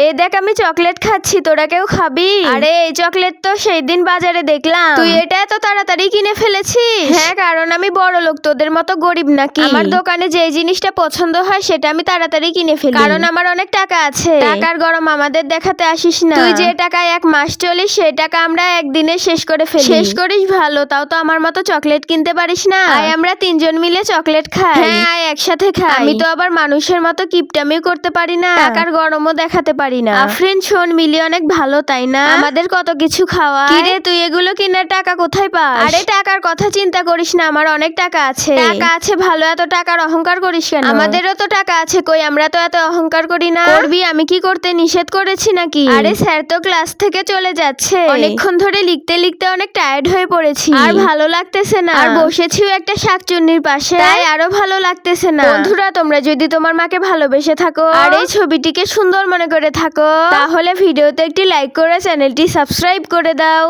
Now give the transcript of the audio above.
এই দেখ আমি চকলেট খাচ্ছি, তোরা কেউ খাবি? আরে এই চকলেট তো সেই দিন বাজারে দেখলাম, তুই এটা এত তাড়াতাড়ি কিনে ফেলেছিস? হ্যাঁ, কারণ আমি বড় লোক, তোদের মতো গরিব নাকি? আমার দোকানে যে জিনিসটা পছন্দ হয় সেটা আমি তাড়াতাড়ি কিনে ফেলি, কারণ আমার অনেক টাকা আছে। টাকার গরম আমাদের দেখাতে আসিস না। তুই যে টাকায় 1 মাস চলিস সেই টাকা আমরা একদিনে শেষ করে ফেলি। শেষ করিস ভালো, তাও তো আমার মতো চকলেট কিনতে পারিস না। আয় আমরা 3 জন মিলে চকলেট খাই। হ্যাঁ আয় একসাথে খাই। আমি তো আবার মানুষের মতো কিপটামিও করতে পারি না, টাকার গরমও দেখাতে পারি না। আফরিন শোন, মিলি অনেক ভালো তাই না? আমাদের কত কিছু খাওয়া। কি রে তুই এগুলো কিনার টাকা কোথায় পাস? আরে টাকার কথা চিন্তা করিস না, আমার অনেক টাকা আছে। টাকা আছে ভালো, এত টাকার অহংকার করিস কেন? আমাদেরও তো টাকা আছে, কই আমরা তো এত অহংকার করি না। করবি, আমি কি করতে নিষেধ করেছি নাকি? আরে স্যার তো ক্লাস থেকে চলে যাচ্ছে, অনেকক্ষণ ধরে লিখতে লিখতে অনেক টায়ার্ড হয়ে পড়েছি, আর ভালো লাগতেছে না। আর বসেছিও একটা শাকচুন্নির পাশে, তাই আরো ভালো লাগতেছে না। বন্ধুরা তোমরা যদি তোমার মাকে ভালোবেসে থাকো আর এই ছবিটিকে সুন্দর মনে করে থাকো, তাহলে ভিডিওতে একটি লাইক করে চ্যানেলটি সাবস্ক্রাইব করে দাও।